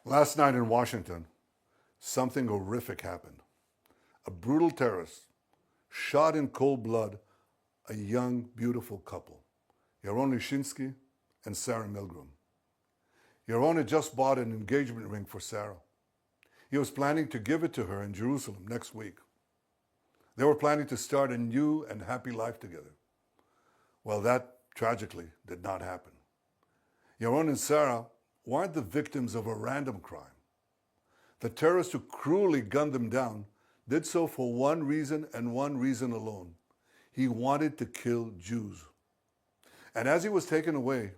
Last night in Washington, something horrific happened. A brutal terrorist shot in cold blood a young, beautiful couple, Yaron Lishinsky and Sarah Milgram. Yaron had just bought an engagement ring for Sarah. He was planning to give it to her in Jerusalem next week. They were planning to start a new and happy life together. Well, that tragically did not happen. Yaron and Sarah weren't the victims of a random crime. The terrorist who cruelly gunned them down did so for one reason and one reason alone. He wanted to kill Jews. And as he was taken away,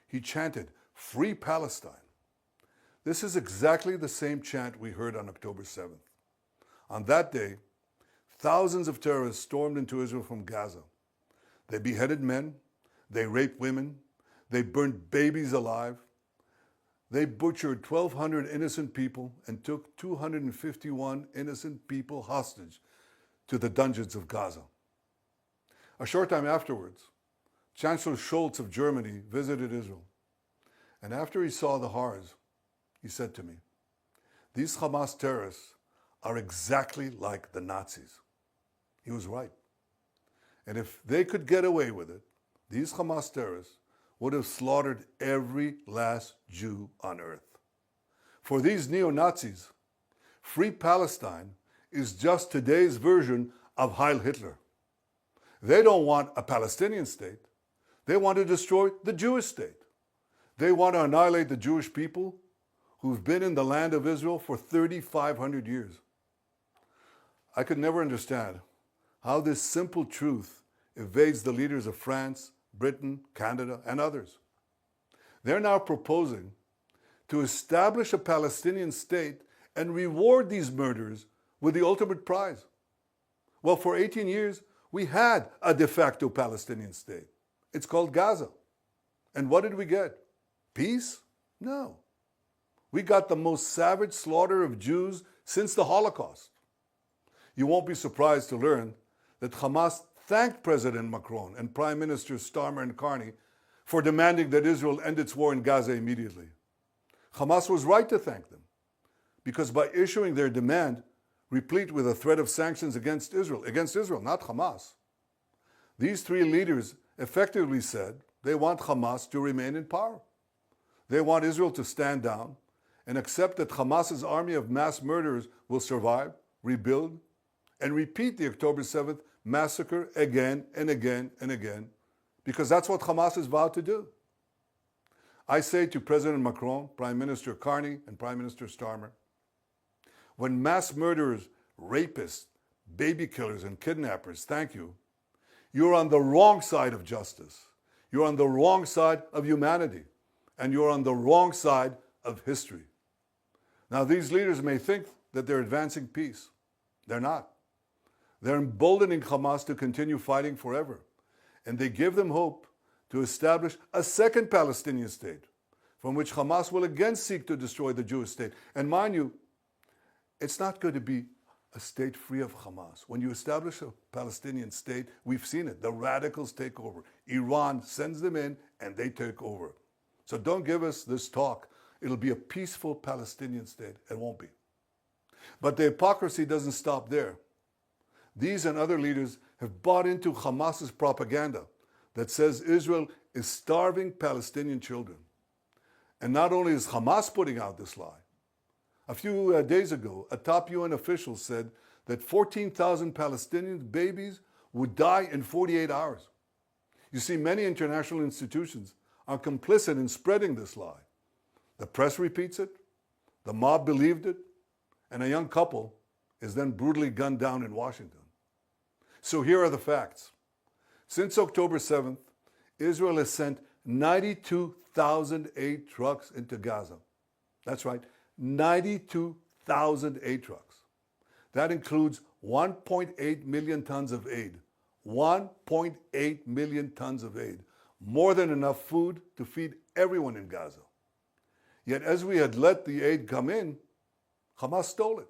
he chanted, "Free Palestine." This is exactly the same chant we heard on October 7th. On that day, thousands of terrorists stormed into Israel from Gaza. They beheaded men, they raped women, they burned babies alive, they butchered 1,200 innocent people and took 251 innocent people hostage to the dungeons of Gaza. A short time afterwards, Chancellor Scholz of Germany visited Israel. And after he saw the horrors, he said to me, "These Hamas terrorists are exactly like the Nazis." He was right. And if they could get away with it, these Hamas terrorists would have slaughtered every last Jew on earth. For these neo-Nazis, Free Palestine is just today's version of Heil Hitler. They don't want a Palestinian state. They want to destroy the Jewish state. They want to annihilate the Jewish people who've been in the land of Israel for 3,500 years. I could never understand how this simple truth evades the leaders of France, Britain, Canada, and others. They're now proposing to establish a Palestinian state and reward these murderers with the ultimate prize. Well, for 18 years, we had a de facto Palestinian state. It's called Gaza. And what did we get? Peace? No. We got the most savage slaughter of Jews since the Holocaust. You won't be surprised to learn that Hamas thanked President Macron and Prime Minister Starmer and Carney for demanding that Israel end its war in Gaza immediately. Hamas was right to thank them, because by issuing their demand, replete with a threat of sanctions against Israel, not Hamas, these three leaders effectively said they want Hamas to remain in power. They want Israel to stand down and accept that Hamas's army of mass murderers will survive, rebuild, and repeat the October 7th massacre again and again and again, because that's what Hamas has vowed to do. I say to President Macron, Prime Minister Carney, and Prime Minister Starmer, when mass murderers, rapists, baby killers, and kidnappers thank you, you're on the wrong side of justice. You're on the wrong side of humanity. And you're on the wrong side of history. Now, these leaders may think that they're advancing peace. They're not. They're emboldening Hamas to continue fighting forever. And they give them hope to establish a second Palestinian state, from which Hamas will again seek to destroy the Jewish state. And mind you, it's not going to be a state free of Hamas. When you establish a Palestinian state, we've seen it. The radicals take over. Iran sends them in and they take over. So don't give us this talk. It'll be a peaceful Palestinian state. It won't be. But the hypocrisy doesn't stop there. These and other leaders have bought into Hamas's propaganda that says Israel is starving Palestinian children. And not only is Hamas putting out this lie, a few days ago, a top UN official said that 14,000 Palestinian babies would die in 48 hours. You see, many international institutions are complicit in spreading this lie. The press repeats it, the mob believed it, and a young couple is then brutally gunned down in Washington. So here are the facts. Since October 7th, Israel has sent 92,000 aid trucks into Gaza. That's right, 92,000 aid trucks. That includes 1.8 million tons of aid. 1.8 million tons of aid. More than enough food to feed everyone in Gaza. Yet as we had let the aid come in, Hamas stole it.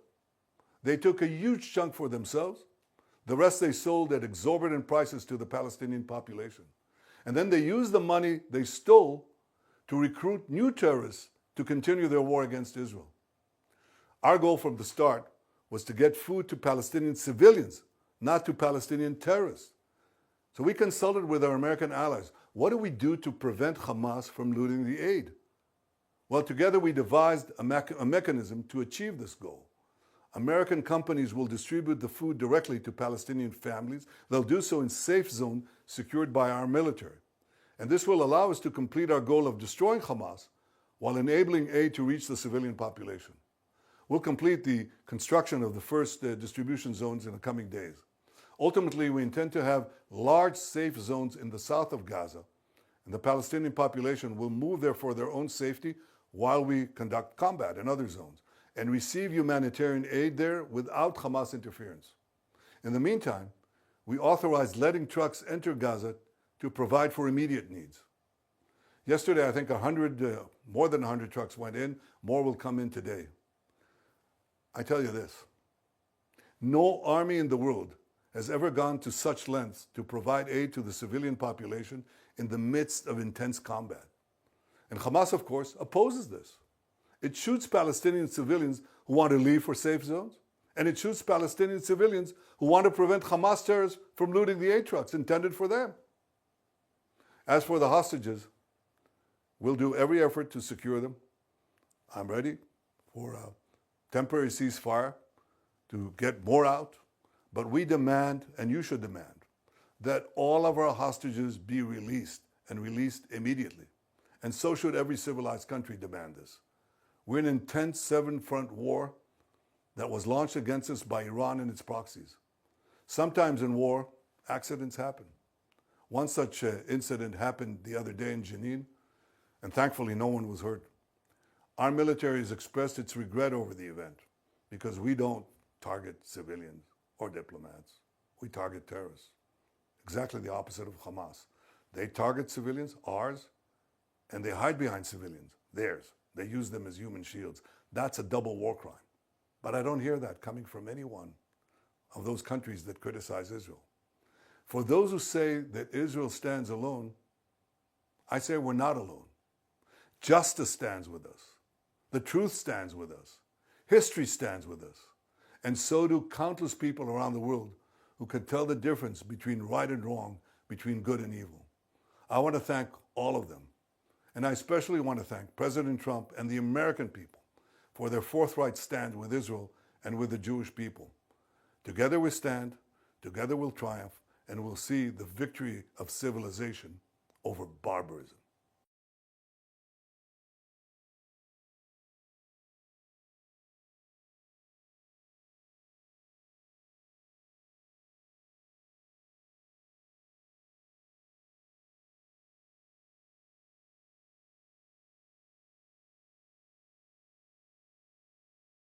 They took a huge chunk for themselves. The rest they sold at exorbitant prices to the Palestinian population. And then they used the money they stole to recruit new terrorists to continue their war against Israel. Our goal from the start was to get food to Palestinian civilians, not to Palestinian terrorists. So we consulted with our American allies. What do we do to prevent Hamas from looting the aid? Well, together we devised a mechanism to achieve this goal. American companies will distribute the food directly to Palestinian families. They'll do so in safe zones secured by our military. And this will allow us to complete our goal of destroying Hamas while enabling aid to reach the civilian population. We'll complete the construction of the first distribution zones in the coming days. Ultimately, we intend to have large safe zones in the south of Gaza, and the Palestinian population will move there for their own safety while we conduct combat in other zones and receive humanitarian aid there without Hamas interference. In the meantime, we authorized letting trucks enter Gaza to provide for immediate needs. Yesterday, I think more than 100 trucks went in. More will come in today. I tell you this, no army in the world has ever gone to such lengths to provide aid to the civilian population in the midst of intense combat. And Hamas, of course, opposes this. It shoots Palestinian civilians who want to leave for safe zones, and it shoots Palestinian civilians who want to prevent Hamas terrorists from looting the aid trucks intended for them. As for the hostages, we'll do every effort to secure them. I'm ready for a temporary ceasefire to get more out, but we demand, and you should demand, that all of our hostages be released, and released immediately. And so should every civilized country demand this. We're in an intense seven-front war that was launched against us by Iran and its proxies. Sometimes in war, accidents happen. One such incident happened the other day in Jenin, and thankfully no one was hurt. Our military has expressed its regret over the event because we don't target civilians or diplomats. We target terrorists. Exactly the opposite of Hamas. They target civilians, ours, and they hide behind civilians, theirs. They use them as human shields. That's a double war crime. But I don't hear that coming from any one of those countries that criticize Israel. For those who say that Israel stands alone, I say we're not alone. Justice stands with us. The truth stands with us. History stands with us. And so do countless people around the world who can tell the difference between right and wrong, between good and evil. I want to thank all of them. And I especially want to thank President Trump and the American people for their forthright stand with Israel and with the Jewish people. Together we stand, together we'll triumph, and we'll see the victory of civilization over barbarism.